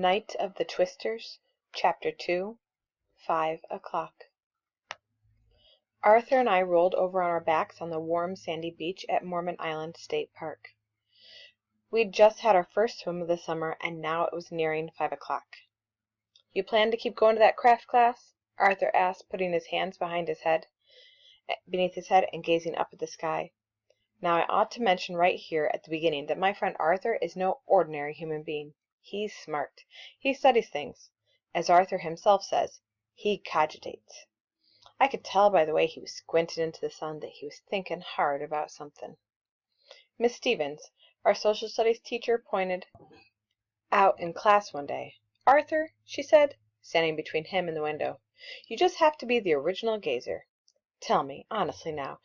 Night of the Twisters, Chapter 2, 5 o'clock. Arthur and I rolled over on our backs on the warm, sandy beach at Mormon Island State Park. We'd just had our first swim of the summer, and now it was nearing 5 o'clock. "You plan to keep going to that craft class?" Arthur asked, putting his hands beneath his head and gazing up at the sky. Now I ought to mention right here at the beginning that my friend Arthur is no ordinary human being. He's smart. He studies things. As Arthur himself says, he cogitates. I could tell by the way he was squinting into the sun that he was thinking hard about something. Miss Stevens, our social studies teacher, pointed out in class one day. "Arthur," she said, standing between him and the window, "you just have to be the original Gazer. Tell me, honestly now,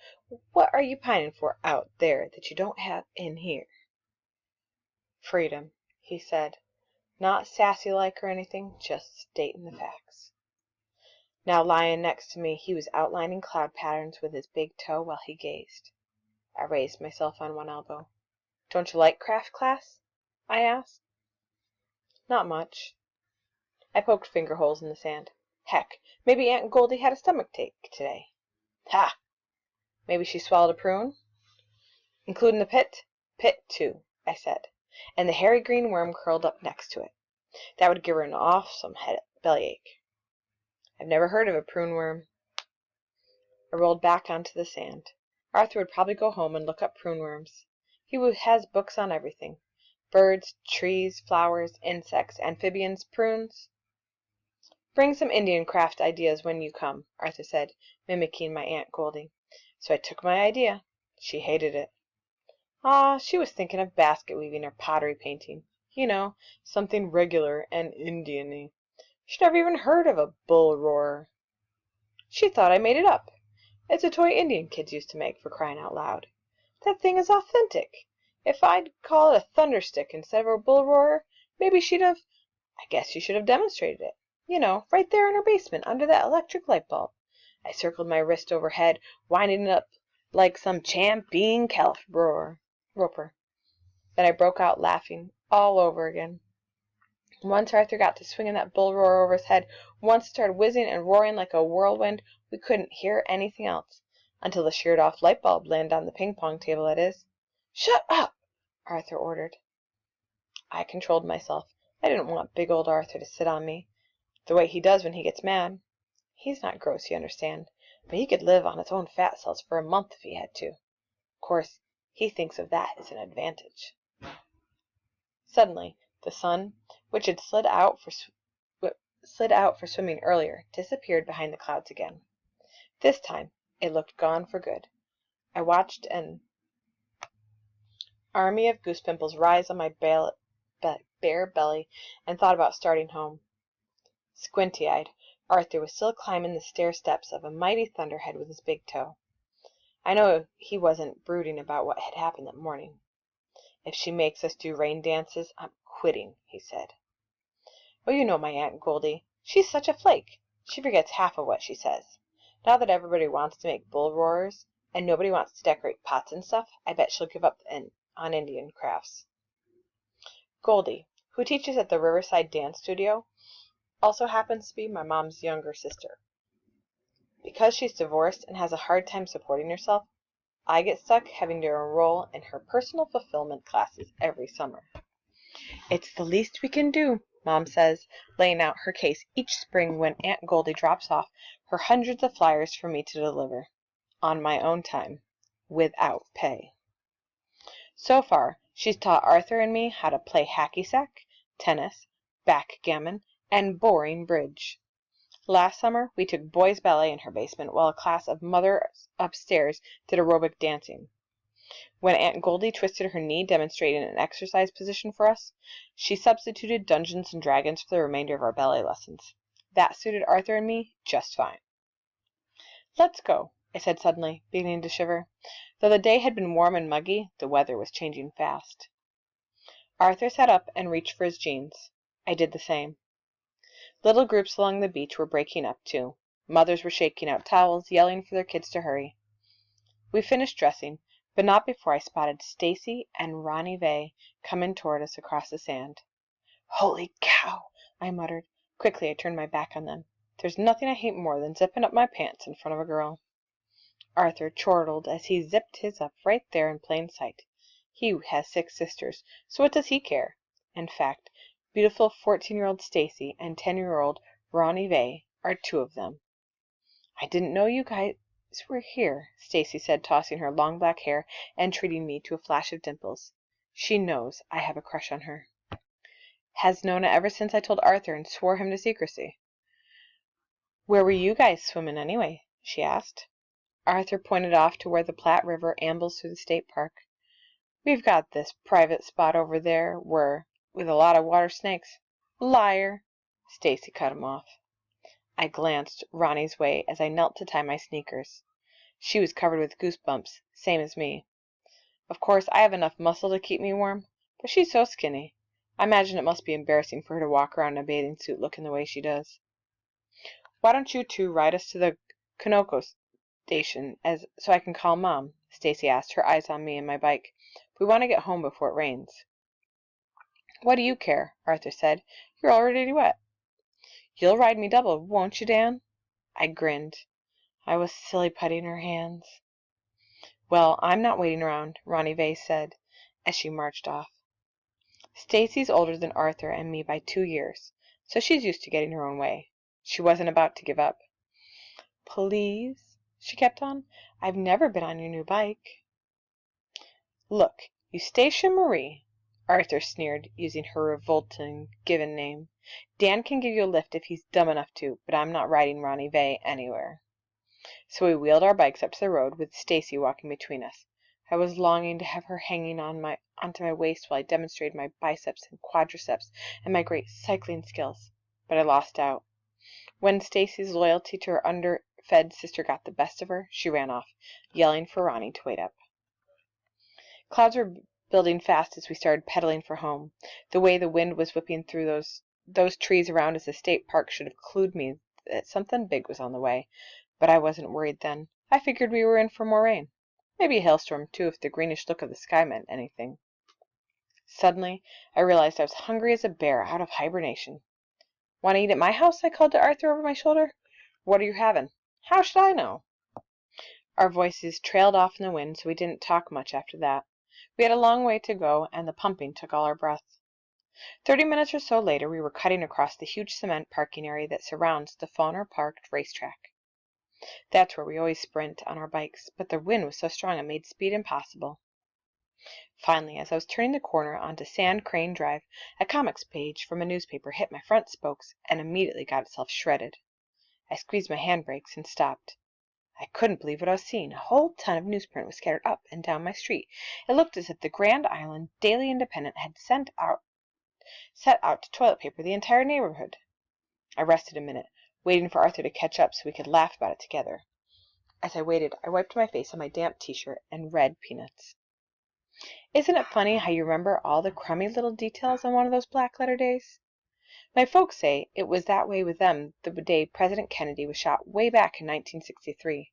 what are you pining for out there that you don't have in here?" "Freedom," he said. Not sassy-like or anything, just stating the facts. Now lying next to me, he was outlining cloud patterns with his big toe while he gazed. I raised myself on one elbow. "Don't you like craft class?" I asked. "Not much." I poked finger holes in the sand. "Heck, maybe Aunt Goldie had a stomachache today." "Ha! Maybe she swallowed a prune?" "Including the pit?" "Pit, too," I said, "and the hairy green worm curled up next to it. That would give her an awesome bellyache." "I've never heard of a prune worm." I rolled back onto the sand. Arthur would probably go home and look up prune worms. He has books on everything. Birds, trees, flowers, insects, amphibians, prunes. "Bring some Indian craft ideas when you come," Arthur said, mimicking my Aunt Goldie. So I took my idea. She hated it. "Aw, she was thinking of basket weaving or pottery painting. You know, something regular and Indian-y. She'd never even heard of a bull roarer. She thought I made it up. It's a toy Indian kids used to make, for crying out loud. That thing is authentic. If I'd call it a thunderstick instead of a bull roarer, maybe she'd have... I guess she should have demonstrated it. You know, right there in her basement, under that electric light bulb." I circled my wrist overhead, winding it up like some champion calf roper. Then I broke out laughing all over again. Once Arthur got to swinging that bull roarer over his head, once it started whizzing and roaring like a whirlwind, we couldn't hear anything else, until the sheared-off light bulb landed on the ping-pong table, that is. "Shut up!" Arthur ordered. I controlled myself. I didn't want big old Arthur to sit on me, the way he does when he gets mad. He's not gross, you understand, but he could live on his own fat cells for a month if he had to. Of course, he thinks of that as an advantage. Suddenly, the sun, which had slid out for swimming earlier, disappeared behind the clouds again. This time, it looked gone for good. I watched an army of goose pimples rise on my bare belly and thought about starting home. Squinty-eyed, Arthur was still climbing the stair steps of a mighty thunderhead with his big toe. I know he wasn't brooding about what had happened that morning. "If she makes us do rain dances, I'm quitting," he said. "Oh, you know my Aunt Goldie. She's such a flake. She forgets half of what she says. Now that everybody wants to make bull roarers, and nobody wants to decorate pots and stuff, I bet she'll give up on Indian crafts." Goldie, who teaches at the Riverside Dance Studio, also happens to be my mom's younger sister. Because she's divorced and has a hard time supporting herself, I get stuck having to enroll in her personal fulfillment classes every summer. "It's the least we can do," Mom says, laying out her case each spring when Aunt Goldie drops off her hundreds of flyers for me to deliver. On my own time. Without pay. So far, she's taught Arthur and me how to play hacky-sack, tennis, backgammon, and boring bridge. Last summer, we took boys' ballet in her basement while a class of mothers upstairs did aerobic dancing. When Aunt Goldie twisted her knee demonstrating an exercise position for us, she substituted Dungeons and Dragons for the remainder of our ballet lessons. That suited Arthur and me just fine. "Let's go," I said suddenly, beginning to shiver. Though the day had been warm and muggy, the weather was changing fast. Arthur sat up and reached for his jeans. I did the same. Little groups along the beach were breaking up, too. Mothers were shaking out towels, yelling for their kids to hurry. We finished dressing, but not before I spotted Stacy and Ronnie Vay coming toward us across the sand. Holy cow! I muttered. Quickly I turned my back on them. There's nothing I hate more than zipping up my pants in front of a girl. Arthur chortled as he zipped his up right there in plain sight. He has 6 sisters, so what does he care? In fact, beautiful 14-year-old Stacy and 10-year-old Ronnie Vay are 2 of them. I didn't know you guys were here, Stacy said, tossing her long black hair and treating me to a flash of dimples. She knows I have a crush on her. Has known it ever since I told Arthur and swore him to secrecy. Where were you guys swimming anyway? She asked. Arthur pointed off to where the Platte River ambles through the state park. We've got this private spot over there with a lot of water snakes. Liar! Stacy cut him off. I glanced Ronnie's way as I knelt to tie my sneakers. She was covered with goosebumps, same as me. Of course, I have enough muscle to keep me warm, but she's so skinny. I imagine it must be embarrassing for her to walk around in a bathing suit looking the way she does. Why don't you 2 ride us to the Conoco station so I can call Mom? Stacy asked, her eyes on me and my bike. We want to get home before it rains. What do you care? Arthur said. You're already wet. You'll ride me double, won't you, Dan? I grinned. I was silly putting her hands. Well, I'm not waiting around, Ronnie Vay said as she marched off. Stacy's older than Arthur and me by 2 years, so she's used to getting her own way. She wasn't about to give up. Please, she kept on. I've never been on your new bike. Look, Eustacia Marie, Arthur sneered, using her revolting given name. Dan can give you a lift if he's dumb enough to, but I'm not riding Ronnie Vay anywhere. So we wheeled our bikes up to the road with Stacy walking between us. I was longing to have her hanging onto my waist while I demonstrated my biceps and quadriceps and my great cycling skills, but I lost out. When Stacy's loyalty to her underfed sister got the best of her, she ran off, yelling for Ronnie to wait up. Clouds were building fast as we started pedaling for home. The way the wind was whipping through those trees around us, the state park should have clued me that something big was on the way, but I wasn't worried then. I figured we were in for more rain. Maybe a hailstorm, too, if the greenish look of the sky meant anything. Suddenly, I realized I was hungry as a bear out of hibernation. Want to eat at my house? I called to Arthur over my shoulder. What are you having? How should I know? Our voices trailed off in the wind, so we didn't talk much after that. We had a long way to go, and the pumping took all our breath. 30 minutes or so later, we were cutting across the huge cement parking area that surrounds the Fauner Park racetrack. That's where we always sprint on our bikes, but the wind was so strong it made speed impossible. Finally, as I was turning the corner onto Sand Crane Drive, a comics page from a newspaper hit my front spokes and immediately got itself shredded. I squeezed my handbrakes and stopped. I couldn't believe what I was seeing. A whole ton of newsprint was scattered up and down my street. It looked as if the Grand Island Daily Independent had set out to toilet paper the entire neighborhood. I rested a minute, waiting for Arthur to catch up so we could laugh about it together. As I waited, I wiped my face on my damp t-shirt and read Peanuts. Isn't it funny how you remember all the crummy little details on one of those black-letter days? My folks say it was that way with them the day President Kennedy was shot way back in 1963.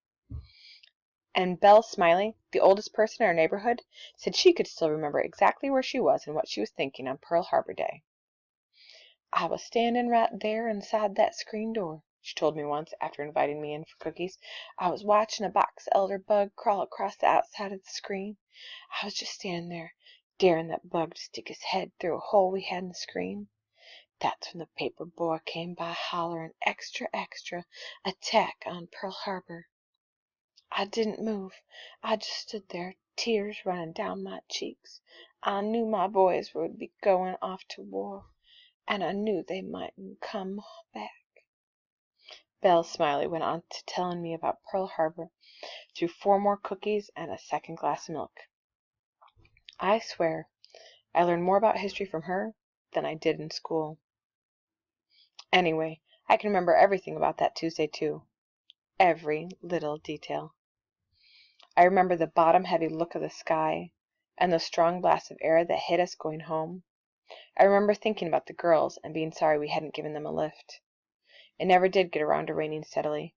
And Belle Smiley, the oldest person in our neighborhood, said she could still remember exactly where she was and what she was thinking on Pearl Harbor Day. I was standing right there inside that screen door, she told me once after inviting me in for cookies. I was watching a box elder bug crawl across the outside of the screen. I was just standing there, daring that bug to stick his head through a hole we had in the screen. That's when the paper boy came by hollering, "Extra, extra, attack on Pearl Harbor." I didn't move. I just stood there, tears running down my cheeks. I knew my boys would be going off to war, and I knew they mightn't come back. Belle Smiley went on to telling me about Pearl Harbor through 4 more cookies and a second glass of milk. I swear, I learned more about history from her than I did in school. Anyway, I can remember everything about that Tuesday, too. Every little detail. I remember the bottom-heavy look of the sky and the strong blast of air that hit us going home. I remember thinking about the girls and being sorry we hadn't given them a lift. It never did get around to raining steadily,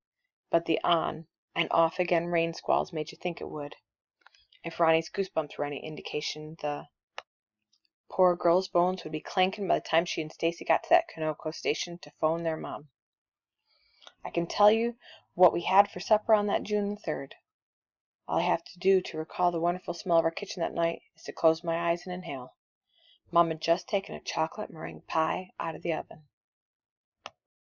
but the on and off again rain squalls made you think it would. If Ronnie's goosebumps were any indication, the Poor girl's bones would be clanking by the time she and Stacy got to that Kanoko station to phone their mom. I can tell you what we had for supper on that June 3rd. All I have to do to recall the wonderful smell of our kitchen that night is to close my eyes and inhale. Mom had just taken a chocolate meringue pie out of the oven.